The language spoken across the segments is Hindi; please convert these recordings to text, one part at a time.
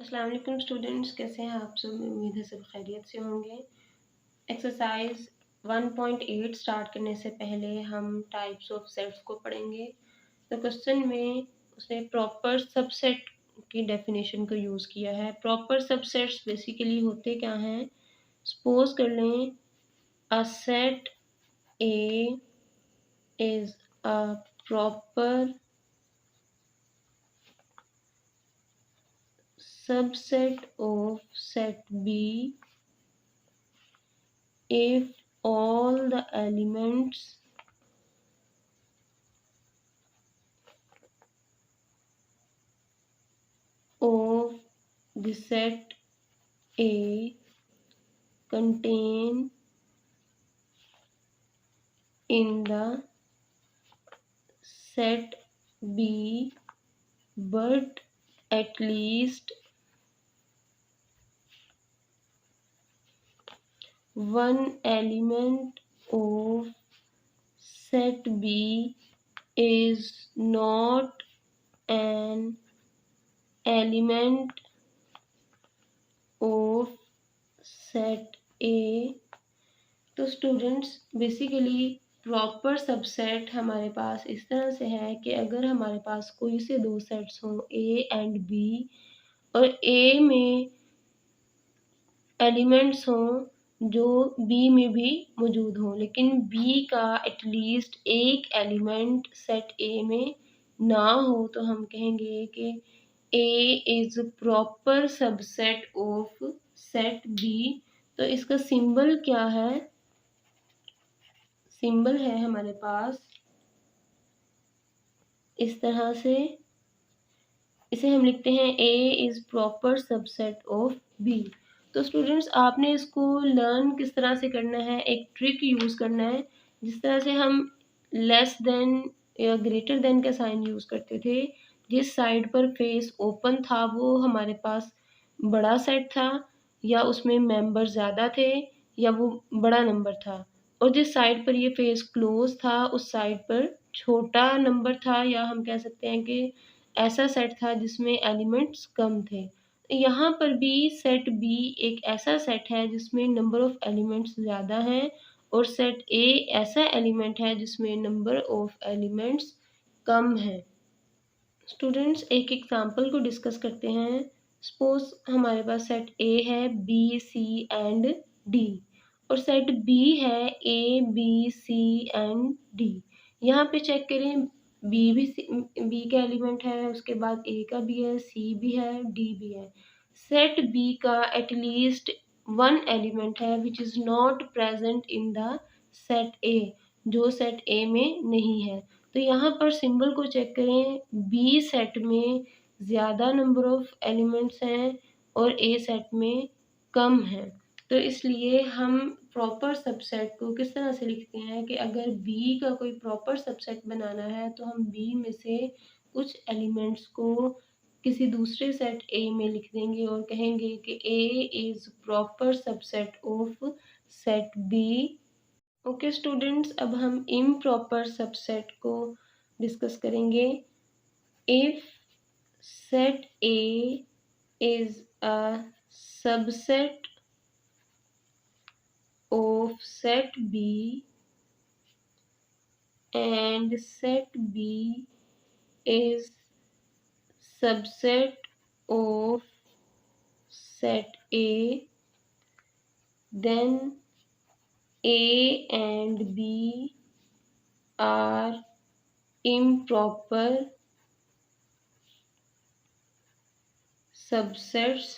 अस्सलाम वालेकुम स्टूडेंट्स, कैसे हैं आप सब। उम्मीद है सब खैरियत से होंगे। एक्सरसाइज 1.8 स्टार्ट करने से पहले हम टाइप्स ऑफ सेट्स को पढ़ेंगे। तो क्वेश्चन में उसने प्रॉपर सबसेट की डेफिनेशन को यूज़ किया है। प्रॉपर सबसेट्स बेसिकली होते क्या हैं। सपोज कर लें a set A is a proper subset of set B if all the elements of the set A contain in the set B but at least one element of set B is not an element of set A। तो स्टूडेंट्स बेसिकली प्रॉपर सबसेट हमारे पास इस तरह से है कि अगर हमारे पास कोई से दो सेट्स हों ए एंड बी और ए में एलिमेंट्स हों जो बी में भी मौजूद हों, लेकिन बी का एटलीस्ट एक एलिमेंट सेट ए में ना हो, तो हम कहेंगे कि A is proper subset of set B. तो इसका सिंबल क्या है। सिंबल है हमारे पास इस तरह से, इसे हम लिखते हैं A is proper subset of B. तो स्टूडेंट्स आपने इसको लर्न किस तरह से करना है, एक ट्रिक यूज़ करना है। जिस तरह से हम लेस देन या ग्रेटर देन का साइन यूज़ करते थे, जिस साइड पर फेस ओपन था वो हमारे पास बड़ा सेट था या उसमें मेंबर ज़्यादा थे या वो बड़ा नंबर था, और जिस साइड पर ये फेस क्लोज था उस साइड पर छोटा नंबर था, या हम कह सकते हैं कि ऐसा सेट था जिसमें एलिमेंट्स कम थे। यहाँ पर भी सेट बी एक ऐसा सेट है जिसमें नंबर ऑफ एलिमेंट्स ज़्यादा हैं, और सेट ए ऐसा एलिमेंट है जिसमें नंबर ऑफ एलिमेंट्स कम है। स्टूडेंट्स एक एग्जांपल को डिस्कस करते हैं। सपोज हमारे पास सेट ए है बी सी एंड डी, और सेट बी है A B C and D. यहाँ पे चेक करें, बी का एलिमेंट है, उसके बाद ए का भी है, सी भी है, डी भी है। सेट बी का एटलीस्ट वन एलिमेंट है which is not present in the set ए, जो सेट ए में नहीं है। तो यहाँ पर सिंबल को चेक करें, बी सेट में ज़्यादा नंबर ऑफ एलिमेंट्स हैं और ए सेट में कम हैं। तो इसलिए हम प्रॉपर सबसेट को किस तरह से लिखते हैं कि अगर बी का कोई प्रॉपर सबसेट बनाना है तो हम बी में से कुछ एलिमेंट्स को किसी दूसरे सेट ए में लिख देंगे और कहेंगे कि A is proper subset of set B. Okay students, अब हम इम्प्रॉपर सबसेट को डिस्कस करेंगे। If set A is a subset of set B and set B is subset of set A, then A and B are improper subsets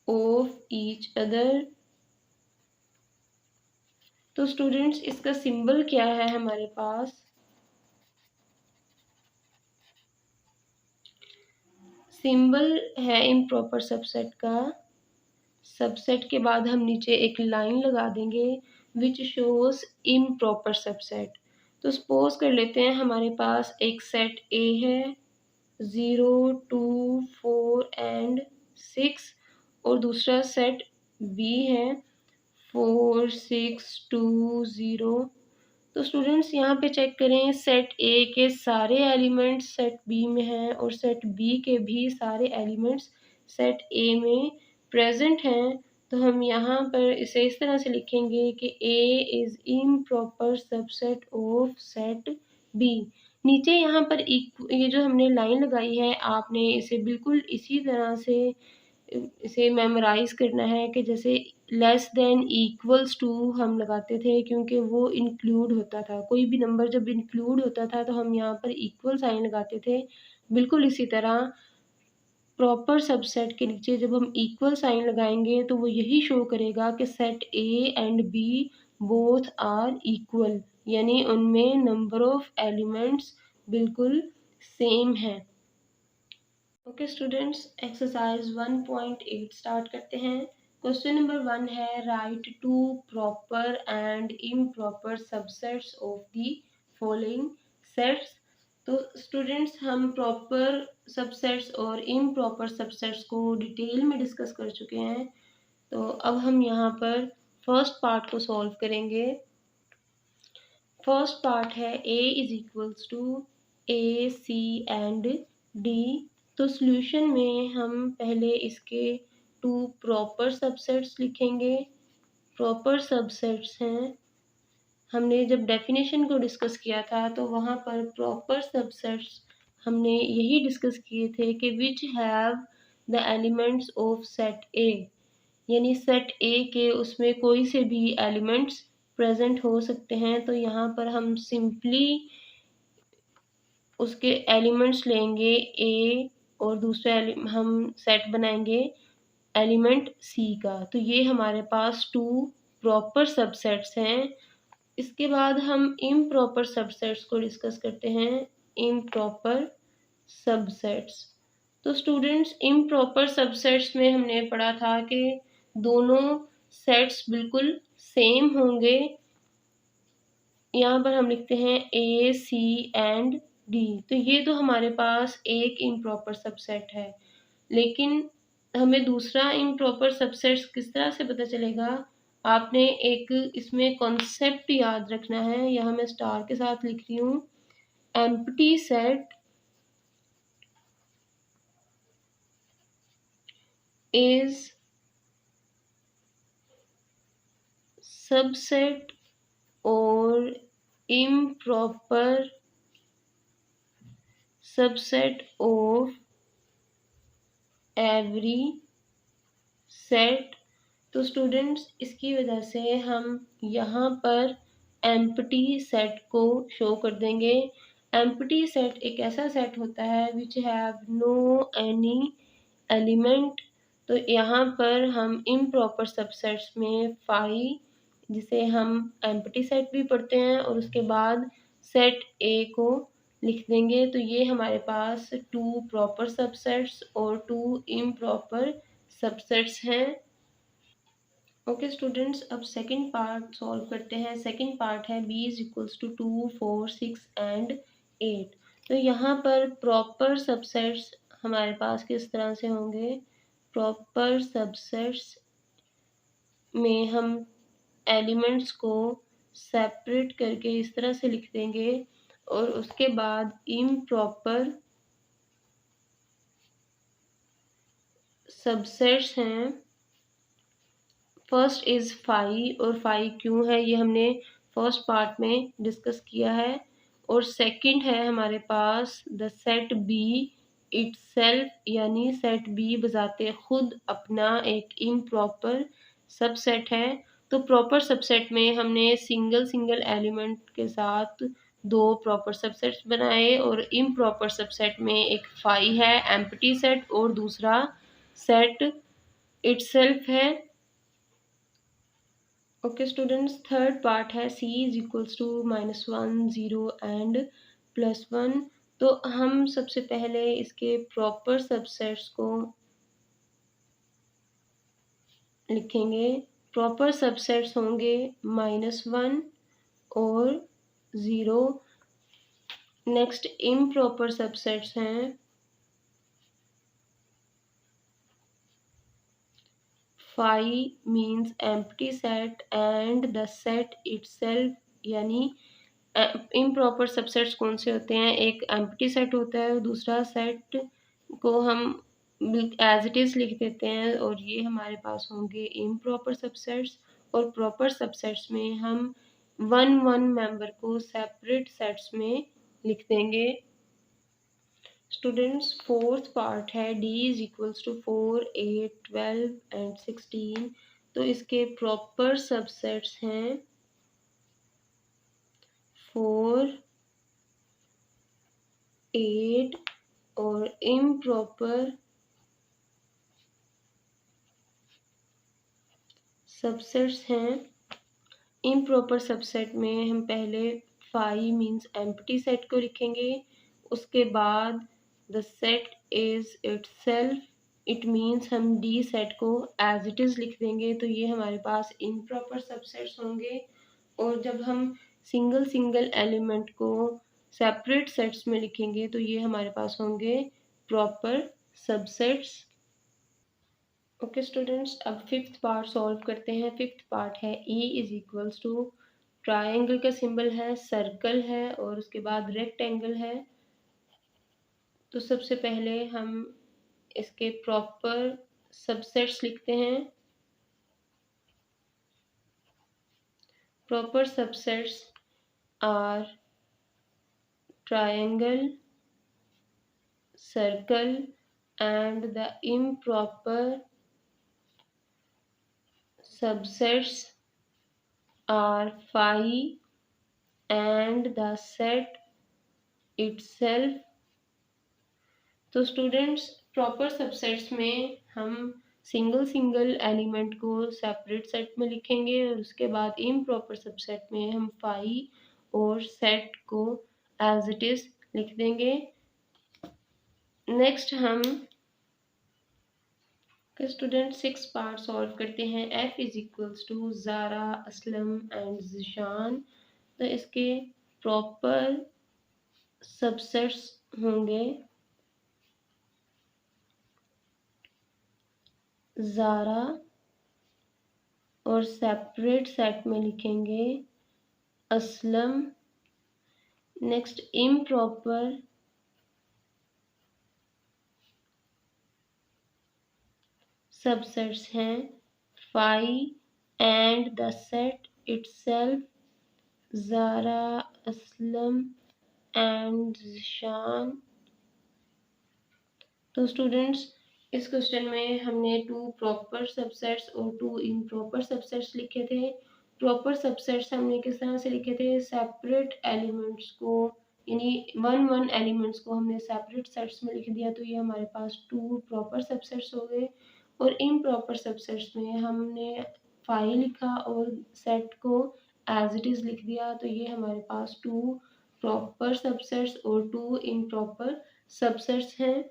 of each other। तो स्टूडेंट्स इसका सिंबल क्या है हमारे पास। सिंबल है इम्प्रॉपर सबसेट का। सबसेट के बाद हम नीचे एक लाइन लगा देंगे विच शोज इम्प्रॉपर सबसेट। तो सपोज कर लेते हैं हमारे पास एक सेट ए है 0 2 4 एंड 6, और दूसरा सेट बी है 4 6 2 0। तो स्टूडेंट्स यहाँ पे चेक करें, सेट ए के सारे एलिमेंट्स सेट बी में हैं और सेट बी के भी सारे एलिमेंट्स सेट ए में प्रेजेंट हैं, तो हम यहाँ पर इसे इस तरह से लिखेंगे कि A is improper subset of set B. नीचे यहाँ पर ये जो हमने लाइन लगाई है, आपने इसे बिल्कुल इसी तरह से इसे मेमोराइज़ करना है कि जैसे लेस देन इक्वल्स टू हम लगाते थे, क्योंकि वो इंक्लूड होता था। कोई भी नंबर जब इंक्लूड होता था तो हम यहाँ पर इक्वल साइन लगाते थे। बिल्कुल इसी तरह प्रॉपर सबसेट के नीचे जब हम इक्वल साइन लगाएंगे तो वो यही शो करेगा कि set A and B both are equal, यानी उनमें नंबर ऑफ एलिमेंट्स बिल्कुल सेम है। ओके स्टूडेंट्स, एक्सरसाइज 1.8 स्टार्ट करते हैं। क्वेश्चन नंबर 1 है, write to proper and improper subsets of the following sets. तो स्टूडेंट्स, हम प्रॉपर सबसेट्स और इम्प्रॉपर सबसेट्स को डिटेल में डिस्कस कर चुके हैं। तो अब हम यहाँ पर फर्स्ट पार्ट को सॉल्व करेंगे। फर्स्ट पार्ट है a is equals to A C and D. तो सॉल्यूशन में हम पहले इसके टू प्रॉपर सबसेट्स लिखेंगे। प्रॉपर सबसेट्स हैं, हमने जब डेफिनेशन को डिस्कस किया था तो वहाँ पर प्रॉपर सबसेट्स हमने यही डिस्कस किए थे कि which have the elements of set ए, यानी सेट ए के उसमें कोई से भी एलिमेंट्स प्रेजेंट हो सकते हैं। तो यहाँ पर हम सिंपली उसके एलिमेंट्स लेंगे ए और दूसरा हम सेट बनाएंगे एलिमेंट सी का। तो ये हमारे पास टू प्रॉपर सबसेट्स हैं। इसके बाद हम इम्प्रॉपर सबसेट्स को डिस्कस करते हैं। इम्प्रॉपर सबसेट्स, तो स्टूडेंट्स इम्प्रॉपर सबसेट्स में हमने पढ़ा था कि दोनों सेट्स बिल्कुल सेम होंगे। यहाँ पर हम लिखते हैं ए सी एंड डी। तो ये तो हमारे पास एक इम्प्रॉपर सबसेट है, लेकिन हमें दूसरा इम्प्रॉपर सबसेट किस तरह से पता चलेगा? आपने एक इसमें कॉन्सेप्ट याद रखना है। यहाँ मैं स्टार के साथ लिख रही हूँ, एम्प्टी सेट इज सबसेट और improper subset of every set। तो स्टूडेंट्स, इसकी वजह से हम यहाँ पर एम्प्टी सेट को शो कर देंगे। एम्प्टी सेट एक ऐसा सेट होता है which have no any element. तो यहाँ पर हम इम्प्रॉपर सबसेट्स में फाई, जिसे हम एम्प्टी सेट भी पढ़ते हैं, और उसके बाद सेट ए को लिख देंगे। तो ये हमारे पास टू प्रॉपर सबसेट्स और टू इम्प्रॉपर सबसेट्स हैं। ओके स्टूडेंट्स, अब सेकंड पार्ट सॉल्व करते हैं। सेकंड पार्ट है b is equals to 2, 4, 6 and 8। तो यहाँ पर प्रॉपर सबसेट्स हमारे पास किस तरह से होंगे? प्रॉपर सबसेट्स में हम एलिमेंट्स को सेपरेट करके इस तरह से लिख देंगे, और उसके बाद इम्प्रॉपर सबसेट्स हैं। फर्स्ट इज़ फाई, और फाई क्यों है ये हमने फर्स्ट पार्ट में डिस्कस किया है। और सेकंड है हमारे पास द सेट बी इटसेल्फ, यानी सेट बी बजाते खुद अपना एक इम्प्रॉपर सबसेट है। तो प्रॉपर सबसेट में हमने सिंगल सिंगल एलिमेंट के साथ दो प्रॉपर सबसेट्स बनाए, और इम्प्रॉपर सबसेट में एक फाई है एम्प्टी सेट और दूसरा सेट इटसेल्फ है। ओके स्टूडेंट्स, थर्ड पार्ट है c is equals to -1, 0 and +1। तो हम सबसे पहले इसके प्रॉपर सबसेट्स को लिखेंगे। प्रॉपर सबसेट्स होंगे -1 और 0। नेक्स्ट इम्प्रॉपर सबसेट्स हैं phi means empty set and the set itself, यानी इम्प्रॉपर सबसेट्स कौन से होते हैं? एक एम्प्टी सेट होता है, दूसरा सेट को हम एज इट इज़ लिख देते हैं और ये हमारे पास होंगे इम्प्रॉपर सबसेट्स। और प्रॉपर सबसेट्स में हम वन वन मेंबर को सेपरेट सेट्स में लिख देंगे। स्टूडेंट्स फोर्थ पार्ट है D is equals to 4, 8, 12 and 16। तो इसके प्रॉपर सबसेट्स हैं 4, 8 और इम्प्रॉपर सबसेट्स हैं। इम्प्रॉपर सबसेट में हम पहले 5 मीन्स एम्प्टी सेट को लिखेंगे, उसके बाद the set is itself it means हम डी सेट को एज इट इज़ लिख देंगे। तो ये हमारे पास इम्प्रॉपर सबसेट्स होंगे। और जब हम सिंगल सिंगल एलिमेंट को सेपरेट सेट्स में लिखेंगे तो ये हमारे पास होंगे प्रॉपर सबसेट्स। ओके स्टूडेंट्स, अब फिफ्थ पार्ट सॉल्व करते हैं। फिफ्थ पार्ट है E is equals to triangle का सिंबल है, सर्कल है और उसके बाद रेक्टेंगल है। तो सबसे पहले हम इसके प्रॉपर सबसेट्स लिखते हैं। Proper subsets are triangle, circle and the improper subsets are phi and the set itself। तो स्टूडेंट्स प्रॉपर सबसेट्स में हम सिंगल सिंगल एलिमेंट को सेपरेट सेट में लिखेंगे और उसके बाद इम्प्रॉपर सबसेट में हम फाई और सेट को एज इट इज लिख देंगे। नेक्स्ट हम स्टूडेंट सिक्स पार्ट सॉल्व करते हैं। F is equals to Zara, Aslam and Zishan. तो इसके प्रॉपर सबसेट्स होंगे ज़ारा और सेपरेट सेट में लिखेंगे असलम। नेक्स्ट इम्प्रॉपर सबसेट्स हैं phi and the set itself, Zara, Aslam and Zishan. तो स्टूडेंट्स इस क्वेश्चन में हमने 2 प्रॉपर सबसेट्स और 2 इम्प्रॉपर सबसेट्स लिखे थे। प्रॉपर सबसेट्स हमने किस तरह से लिखे थे, सेपरेट एलिमेंट्स को यानी वन वन एलिमेंट्स को हमने सेपरेट सेट्स में लिख दिया। तो ये हमारे पास 2 प्रॉपर सबसेट्स हो गए। और इम्प्रॉपर सबसेट्स में हमने फाई लिखा और सेट को एज इट इज़ लिख दिया। तो ये हमारे पास 2 प्रॉपर सबसेट्स और 2 इम्प्रॉपर सबसेट्स हैं।